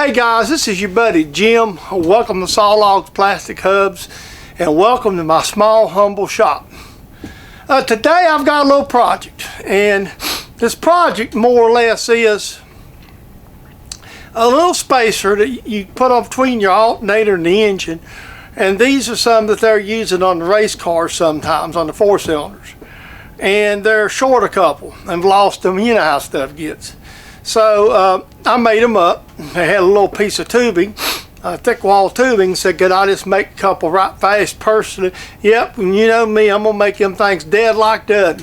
Hey guys, this is your buddy Jim. Welcome to Sawlogs Plastic Hubs and welcome to my small humble shop. Today I've got a little project, and this project more or less is a little spacer that you put on between your alternator and the engine, and these are some that they're using on the race cars sometimes on the 4-cylinders, and they're short a couple and lost them. You know how stuff gets. So I made them up. I had a little piece of tubing, thick wall tubing. Said, could I just make a couple right fast personally? Yep, and you know me, I'm gonna make them things dead like that.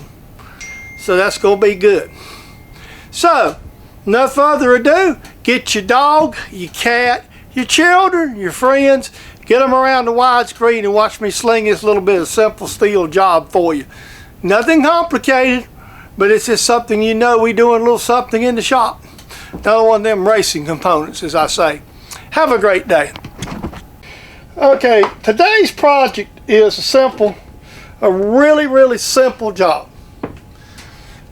So that's gonna be good. So, no further ado, get your dog, your cat, your children, your friends, get them around the widescreen and watch me sling this little bit of simple steel job for you. Nothing complicated, but it's just something, you know, we doing a little something in the shop. Another one of them racing components, as I say. Have a great day. Okay, today's project is a really simple job.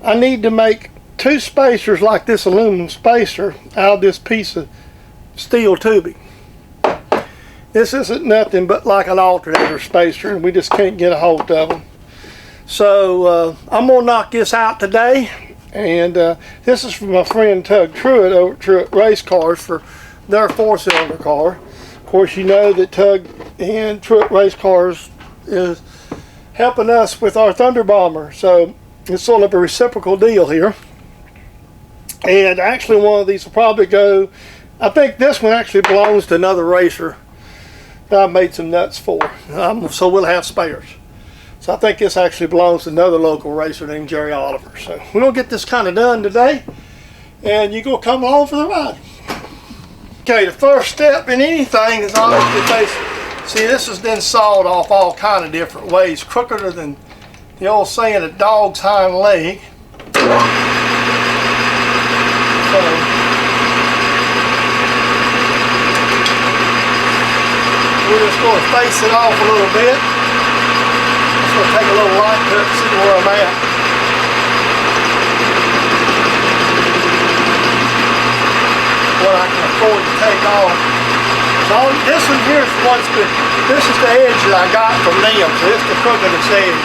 I need to make two spacers like this aluminum spacer out of this piece of steel tubing. This isn't nothing but like an alternator spacer, and we just can't get a hold of them. So I'm going to knock this out today, and this is from my friend Tug Truitt over at Truitt Race Cars for their 4-cylinder car. Of course, you know that Tug and Truitt Race Cars is helping us with our Thunder Bomber, so it's sort of a reciprocal deal here. And actually one of these will probably go, I think this one actually belongs to another racer that I made some nuts for, so we'll have spares. So I think this actually belongs to another local racer named Jerry Oliver. So we're going to get this kind of done today, and you're going to come along for the ride. Okay, the first step in anything is obviously, see, this has been sawed off all kind of different ways, crookeder than the old saying, a dog's hind leg. So we're just going to face it off a little bit. I'm going to take a little light cut to see where I'm at. What I can afford to take off. So this one here is this is the edge that I got from them, so it's the crookedest edge.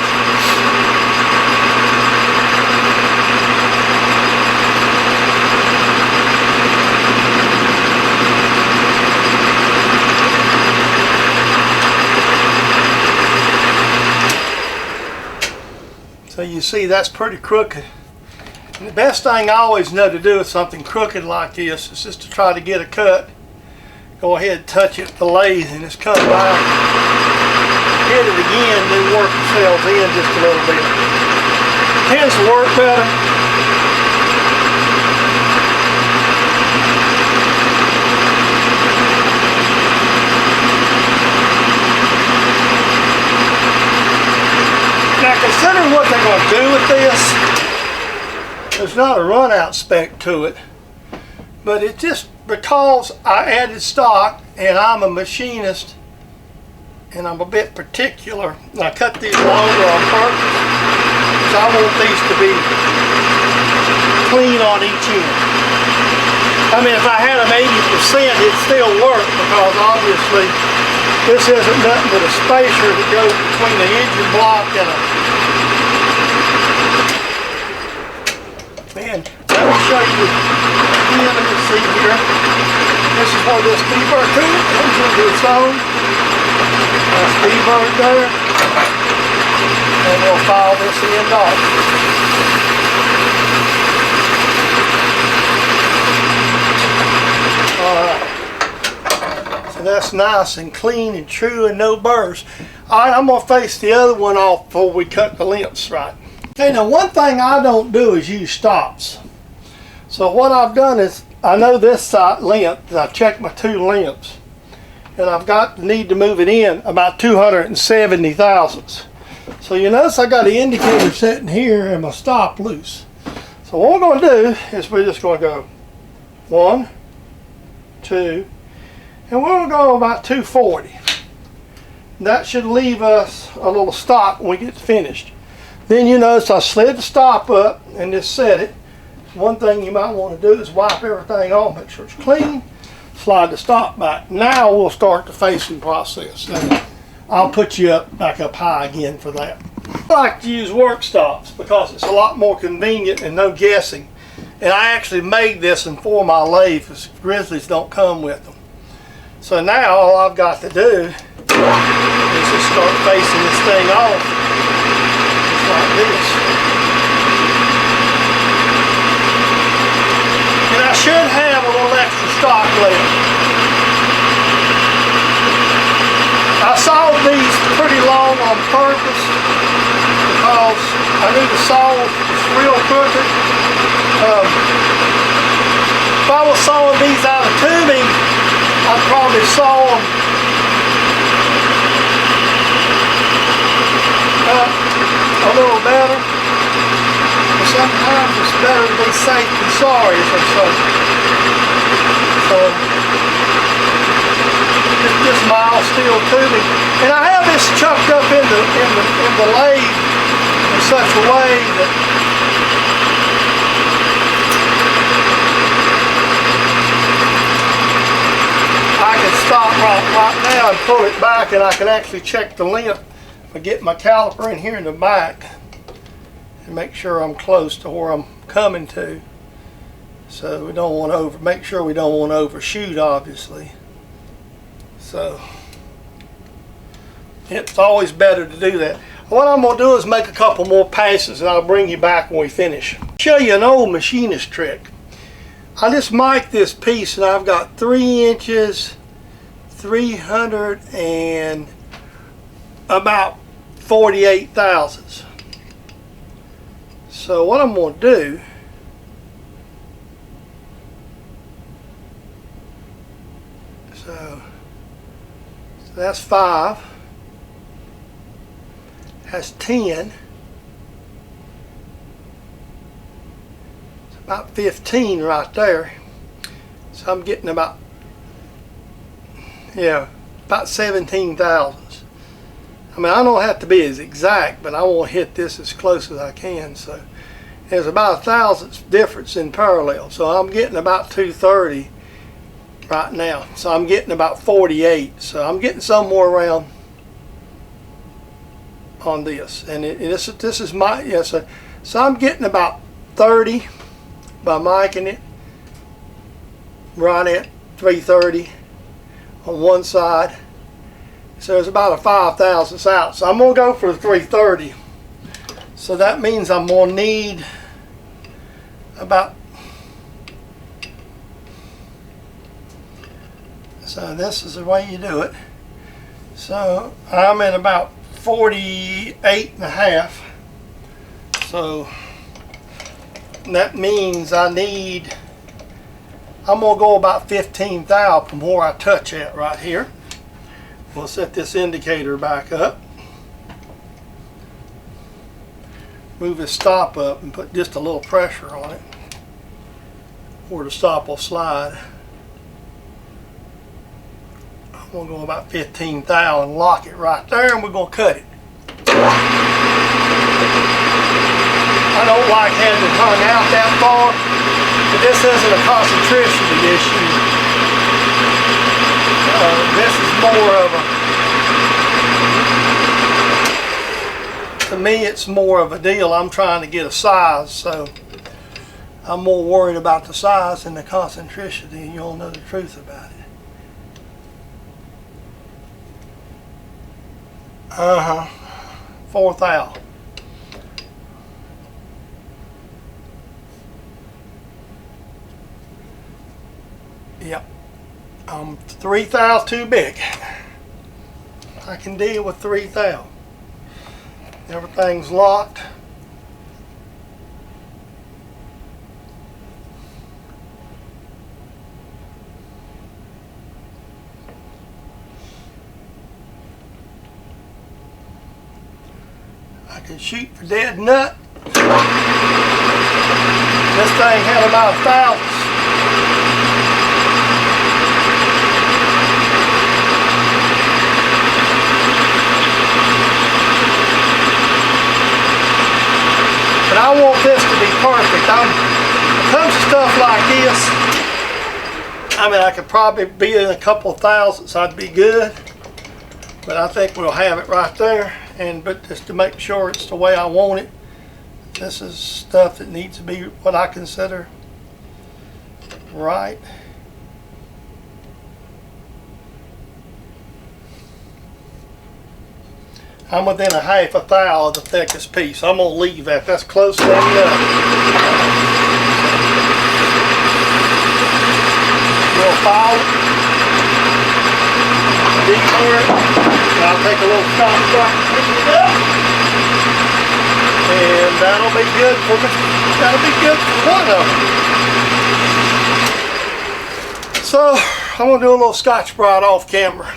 So you see that's pretty crooked. And the best thing I always know to do with something crooked like this is just to try to get a cut. Go ahead and touch it with the lathe and just come by. Hit it again, then work yourselves in just a little bit. Tends to work better. Now, considering what they're going to do with this, there's not a run out spec to it, but it's just because I added stock and I'm a machinist and I'm a bit particular. I cut these longer on purpose because I want these to be clean on each end. I mean, if I had them 80%, it'd still work, because obviously this isn't nothing but a spacer that goes between the engine block and a... Man, let me show you again. Let me see here. This is where this D-bar comes into its own. That's D-bar there. And we'll file this end off. Alright. So that's nice and clean and true and no burrs. Alright, I'm going to face the other one off before we cut the lengths right. Okay, now one thing I don't do is use stops. So what I've done is, I know this side length, I've checked my two lengths, and I've got the need to move it in about 270 thousandths. So you notice I got the indicator sitting here and my stop loose. So what we're going to do is we're just going to go 1, 2, and we're going to go about 240. That should leave us a little stop when we get finished. Then you notice I slid the stop up and just set it. One thing you might want to do is wipe everything off, make sure it's clean. slide the stop back. Now we'll start the facing process. Now, I'll put you back up high again for that. I like to use work stops because it's a lot more convenient and no guessing. And I actually made this in for my lathe because grizzlies don't come with them. So now all I've got to do is just start facing this thing off just like this. And I should have a little extra stock left. I sawed these pretty long on purpose because I knew the saw was real crooked. If I was sawing these out of tubing, I'd probably saw them a little better. But sometimes it's better to be safe than sorry, as they say. So, it's just mild steel tubing. And I have this chucked up in the lathe in such a way that I can stop right now and pull it back, and I can actually check the length. I get my caliper in here in the back and make sure I'm close to where I'm coming to. So we don't want to make sure we don't want to overshoot, obviously. So it's always better to do that. What I'm going to do is make a couple more passes, and I'll bring you back when we finish. Show you an old machinist trick. I just mic'd this piece, and I've got 3 inches, 300 and about 48 thousandths. So what I'm going to do so that's 5, that's 10, it's about 15 right there. So I'm getting about 17 thousandths. I mean, I don't have to be as exact, but I want to hit this as close as I can. So there's about 1,000ths difference in parallel. So I'm getting about 230 right now. So I'm getting about 48. So I'm getting somewhere around on this. And this is my, so I'm getting about 30 by micing it right at 330 on one side. So it's about a 5 thousandths out. So I'm going to go for 330. So that means I'm going to need about, so this is the way you do it. So I'm at about 48.5. So that means I'm going to go about 15 thou from where I touch at right here. We'll set this indicator back up. Move this stop up and put just a little pressure on it, where the stop will slide. I'm going to go about 15 thou and lock it right there, and we're going to cut it. I don't like having it hung out that far, but this isn't a concentration issue. This is more of a, to me it's more of a deal. I'm trying to get a size, so I'm more worried about the size than the concentration, and you'll know the truth about it. 4 thou. Yep. 3 thou too big. I can deal with 3 thou. Everything's locked. I can shoot for dead nut. This thing had about 1,000. But I want this to be perfect. When it comes to stuff like this, I mean, I could probably be in a couple of thousandths, I'd be good. But I think we'll have it right there. But just to make sure it's the way I want it, this is stuff that needs to be what I consider right. I'm within a half a thou of the thickest piece. I'm going to leave that. That's close enough. We'll file it. Detour it. And I'll take a little stop and clean it up. And that'll be good for me. That'll be good for one of them. So, I'm going to do a little Scotch Brite off camera.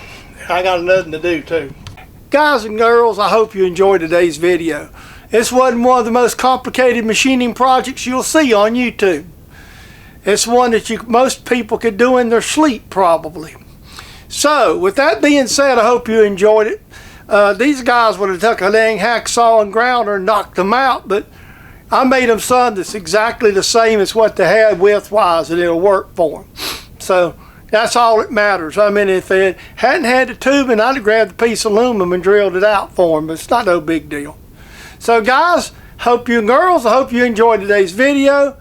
I got nothing to do too. Guys and girls, I hope you enjoyed today's video. This wasn't one of the most complicated machining projects you'll see on YouTube. It's one that most people could do in their sleep probably. So, with that being said, I hope you enjoyed it. These guys would have took a dang hacksaw and grounder and knocked them out, but I made them something that's exactly the same as what they had width-wise, and it'll work for them. So, that's all that matters. I mean, if they hadn't had the tubing, I'd have grabbed a piece of aluminum and drilled it out for them, but it's not no big deal. So guys, hope you and girls, I hope you enjoyed today's video.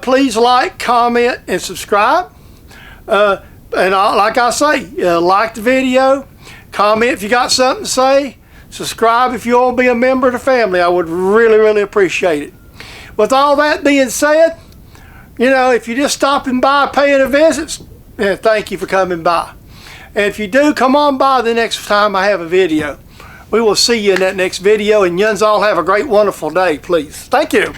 Please like, comment, and subscribe. Like I say, like the video, comment if you got something to say, subscribe if you want to be a member of the family. I would really, really appreciate it. With all that being said, you know, if you're just stopping by, paying a visit, thank you for coming by. And if you do, come on by the next time I have a video. We will see you in that next video, and yuns all have a great, wonderful day, please. Thank you.